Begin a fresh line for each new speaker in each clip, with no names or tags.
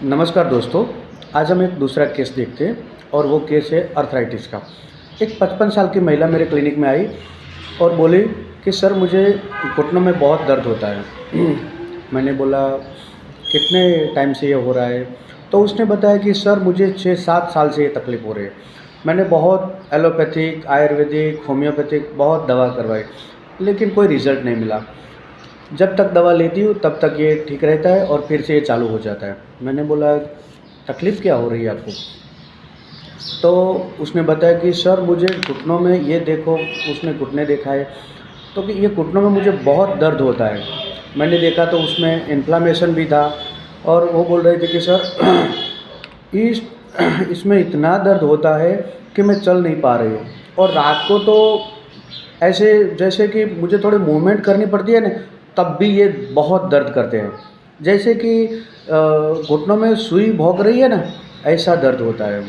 नमस्कार दोस्तों। आज हम एक दूसरा केस देखते हैं और वो केस है अर्थराइटिस का। एक 55 साल की महिला मेरे क्लिनिक में आई और बोली कि सर मुझे घुटनों में बहुत दर्द होता है। मैंने बोला कितने टाइम से ये हो रहा है? तो उसने बताया कि सर मुझे 6-7 साल से ये तकलीफ़ हो रही है। मैंने बहुत एलोपैथिक, आयुर्वेदिक, होम्योपैथिक बहुत दवा करवाई, लेकिन कोई रिज़ल्ट नहीं मिला। जब तक दवा लेती हूँ तब तक ये ठीक रहता है और फिर से ये चालू हो जाता है। मैंने बोला तकलीफ़ क्या हो रही है आपको? तो उसने बताया कि सर मुझे घुटनों में ये देखो, उसने घुटने देखा है तो कि ये घुटनों में मुझे बहुत दर्द होता है। मैंने देखा तो उसमें इन्फ्लेमेशन भी था और वो बोल रहे थे कि सर इस इसमें इतना दर्द होता है कि मैं चल नहीं पा रही हूँ और रात को तो ऐसे जैसे कि मुझे थोड़ी मूवमेंट करनी पड़ती है ना, तब भी ये बहुत दर्द करते हैं। जैसे कि घुटनों में सुई भोंक रही है ना, ऐसा दर्द होता है।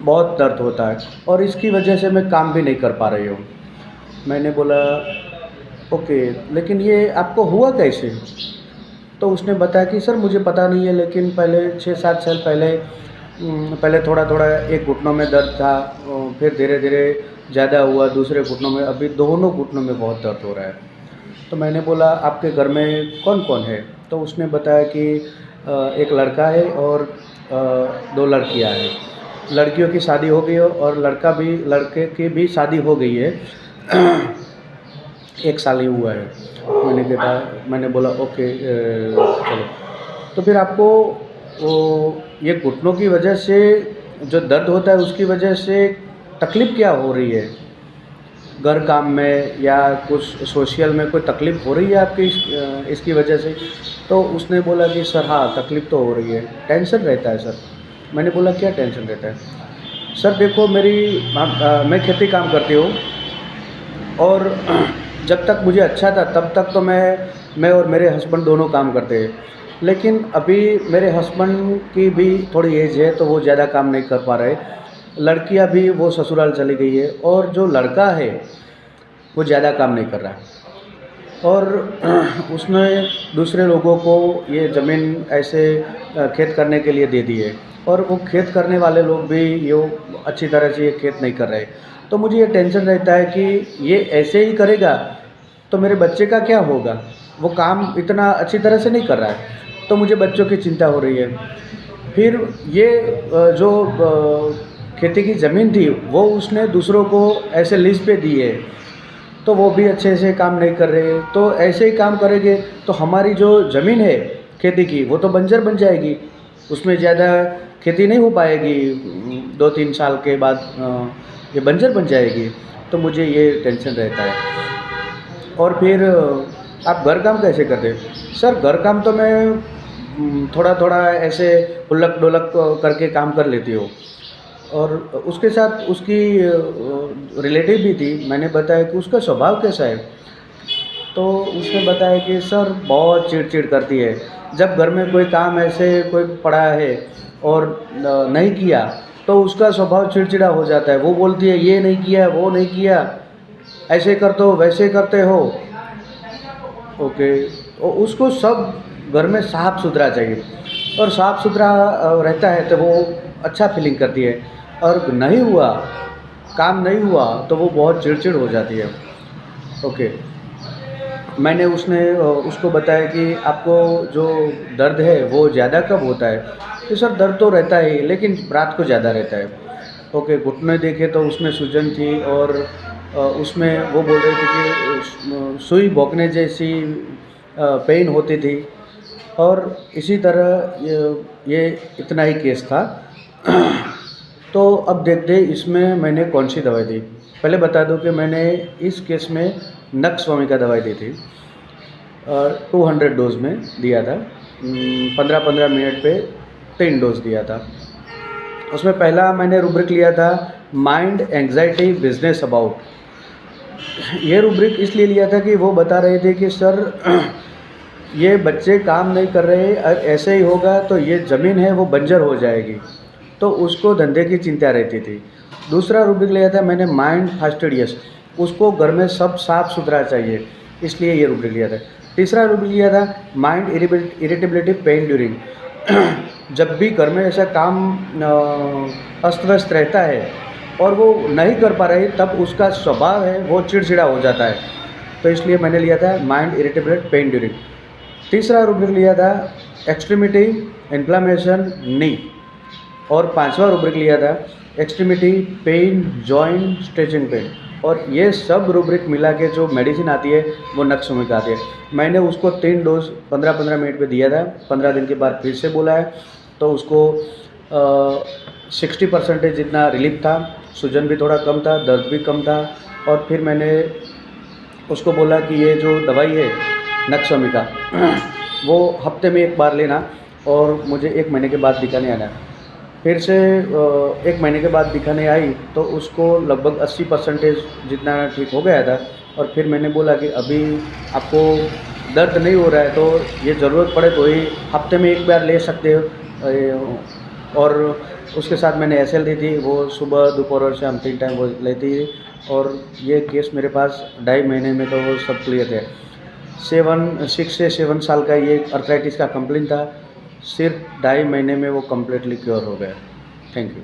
बहुत दर्द होता है और इसकी वजह से मैं काम भी नहीं कर पा रही हूँ। मैंने बोला ओके, लेकिन ये आपको हुआ कैसे? तो उसने बताया कि सर मुझे पता नहीं है, लेकिन पहले 6-7 साल पहले पहले थोड़ा-थोड़ा एक घुटनों में दर्द था, फिर धीरे-धीरे ज़्यादा हुआ दूसरे घुटनों में, अभी दोनों घुटनों में बहुत दर्द हो रहा है। तो मैंने बोला आपके घर में कौन-कौन है? तो उसने बताया कि एक लड़का है और 2 लड़कियाँ हैं। लड़कियों की शादी हो गई है और लड़के की भी शादी हो गई है। 1 साल ही हुआ है। मैंने बोला ओके, चलो। तो फिर आपको वो ये घुटनों की वजह से जो दर्द होता है उसकी वजह से तकलीफ़ क्या हो रही है? घर काम में या कुछ सोशल में कोई तकलीफ़ हो रही है आपकी इसकी वजह से? तो उसने बोला कि सर हाँ, तकलीफ़ तो हो रही है, टेंशन रहता है सर। मैंने बोला क्या टेंशन रहता है? सर देखो मैं खेती काम करती हूँ और जब तक मुझे अच्छा था तब तक तो मैं और मेरे हस्बैंड दोनों काम करते हैं। लेकिन अभी मेरे हस्बैंड की भी थोड़ी एज है तो वो ज़्यादा काम नहीं कर पा रहे। लड़कियां भी वो ससुराल चली गई है और जो लड़का है वो ज़्यादा काम नहीं कर रहा है और उसने दूसरे लोगों को ये ज़मीन ऐसे खेत करने के लिए दे दी है और वो खेत करने वाले लोग भी ये अच्छी तरह से ये खेत नहीं कर रहे। तो मुझे ये टेंशन रहता है कि ये ऐसे ही करेगा तो मेरे बच्चे का क्या होगा? वो काम इतना अच्छी तरह से नहीं कर रहा है, तो मुझे बच्चों की चिंता हो रही है। फिर ये जो खेती की ज़मीन थी वो उसने दूसरों को ऐसे लीज़ पे दी है, तो वो भी अच्छे से काम नहीं कर रहे। तो ऐसे ही काम करेंगे तो हमारी जो ज़मीन है खेती की वो तो बंजर बन जाएगी, उसमें ज़्यादा खेती नहीं हो पाएगी। 2-3 साल के बाद ये बंजर बन जाएगी। तो मुझे ये टेंशन रहता है। और फिर आप घर काम कैसे करते हैं? सर घर काम तो मैं थोड़ा-थोड़ा ऐसे उलट-डोलक करके काम कर लेती हूँ और उसके साथ उसकी रिलेटिव भी थी। मैंने बताया कि उसका स्वभाव कैसा है? तो उसने बताया कि सर बहुत चिड़-चिड़ करती है। जब घर में कोई काम ऐसे कोई पड़ा है और नहीं किया तो उसका स्वभाव चिड़चिड़ा हो जाता है। वो बोलती है ये नहीं किया, वो नहीं किया, ऐसे करते हो, वैसे करते हो। ओके, तो उसको सब घर में साफ़-सुथरा चाहिए और साफ़-सुथरा रहता है तो वो अच्छा फ़ीलिंग करती है और नहीं हुआ, काम नहीं हुआ तो वो बहुत चिड़चिड़ हो जाती है। ओके, मैंने उसको बताया कि आपको जो दर्द है वो ज़्यादा कब होता है? तो सर दर्द तो रहता ही लेकिन रात को ज़्यादा रहता है। ओके, घुटने देखे तो उसमें सूजन थी और उसमें वो बोल रहे थे कि सुई भोंकने जैसी पेन होती थी और इसी तरह ये इतना ही केस था। तो अब देखते हैं इसमें मैंने कौन सी दवाई दी। पहले बता दूं कि मैंने इस केस में नक्सवामी का दवाई दी थी, 200 डोज में दिया था। 15-15 मिनट पे 3 डोज दिया था। उसमें पहला मैंने रूब्रिक लिया था माइंड एंग्जाइटी बिजनेस अबाउट। ये रूब्रिक इसलिए लिया था कि वो बता रहे थे कि सर ये बच्चे काम नहीं कर रहे, ऐसे ही होगा तो ये ज़मीन है वो बंजर हो जाएगी, तो उसको धंधे की चिंता रहती थी। दूसरा रूब्रिक लिया था मैंने माइंड फास्टिडियस, उसको घर में सब साफ़ सुथरा चाहिए, इसलिए ये रूब्रिक लिया था। तीसरा रूब्रिक लिया था माइंड इरिटेबिलिटी पेन ड्यूरिंग, जब भी घर में ऐसा काम अस्त व्यस्त रहता है और वो नहीं कर पा रही, तब उसका स्वभाव है वो चिड़चिड़ा हो जाता है। तो इसलिए मैंने लिया था माइंड इरिटेबल पेन ड्यूरिंग। तीसरा रूब्रिक लिया था एक्सट्रीमिटी इन्फ्लामेशन नी। और पांचवा रूब्रिक लिया था extremity pain joint stretching pain. और ये सब रूब्रिक मिला के जो मेडिसिन आती है वो नक्सोमिका आती है। मैंने उसको 3 डोज 15-15 मिनट पे दिया था। 15 दिन के बाद फिर से बोला है, तो उसको 60% जितना रिलीफ था, सूजन भी थोड़ा कम था, दर्द भी कम था। और फिर मैंने उसको बोला कि ये जो दवाई है नक्सोमिका वो हफ्ते में 1 बार लेना और मुझे 1 महीने के बाद दिखाने आना। फिर से 1 महीने के बाद दिखाने आई तो उसको लगभग 80% जितना ठीक हो गया था। और फिर मैंने बोला कि अभी आपको दर्द नहीं हो रहा है तो ये ज़रूरत पड़े तो ही हफ्ते में 1 बार ले सकते हो। और उसके साथ मैंने एसएल दी थी, वो सुबह दोपहर और शाम 3 टाइम वो लेती थी। और ये केस मेरे पास 2.5 महीने में तो वो सब क्लियर थे। 6 से 7 साल का ये अर्थराइटिस का कंप्लेंट था, सिर्फ 2.5 महीने में वो कम्प्लीटली क्योर हो गया। Thank you.